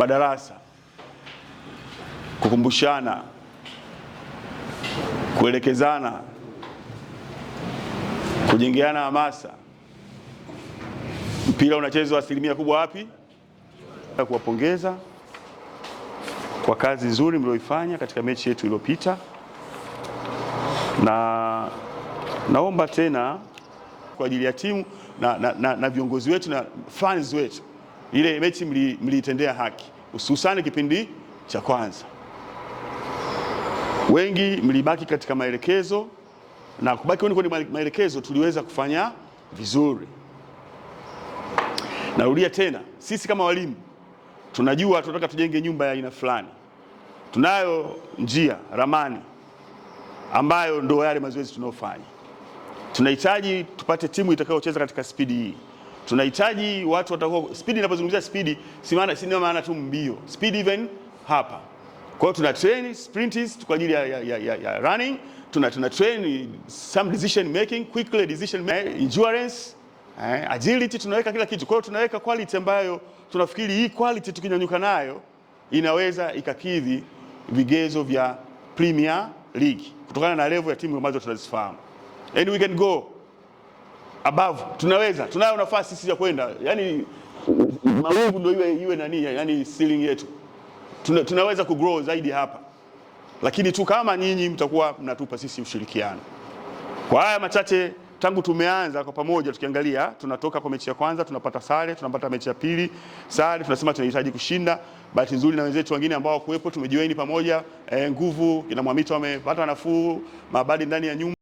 madarasa, kukumbushana, kuelekezana, kujengeana hamasa. Mpira unachezwa asilimia kubwa wapi? Kuwapongeza kwa kazi nzuri mlioifanya katika mechi yetu iliyopita, na naomba tena kwa ajili ya timu na viongozi wetu na fans wetu, ile mechi mliitendea haki, hususani kipindi cha kwanza. Wengi mlibaki katika maelekezo, na kubaki kwenye maelekezo tuliweza kufanya vizuri. Narudia tena, sisi kama walimu tunajua tunataka tujenge nyumba ya aina fulani. Tunayo njia, ramani ambayo ndio yale mazoezi tunaofanya. Tunahitaji tupate timu itakayocheza katika spidi hii. Tunahitaji watu watakao spidi. Ninapozungumzia spidi, si maana tu mbio, speed even hapa. Kwa hiyo tuna train sprinters kwa ajili ya running, tuna train some decision making, quickly decision making, endurance, agility, tunaweka kila kitu. Kwa hiyo tunaweka quality ambayo tunafikiri hii quality tukinyanyuka nayo inaweza ikakidhi vigezo vya Premier League kutokana na level ya timu ambazo tunazifahamu. And we can go above. Tunayo nafasi sisi ya kwenda. Yani mawingu ndio iwe nani, yani ceiling yetu. Tunaweza kugrow zaidi hapa. Lakini tu kama nyinyi mtakuwa mnatupa sisi ushirikiano. Kwa haya machache tangu tumeanza kwa pamoja, tukiangalia tunatoka kwa mechi ya kwanza tunapata sare, tunapata mechi ya pili sare, tunasema tunahitaji kushinda. Bahati nzuri na wenzetu wengine ambao kuwepo tumejiwaini pamoja, nguvu ina Mwamito wamepata nafuu, Mabadi ndani ya nyumba.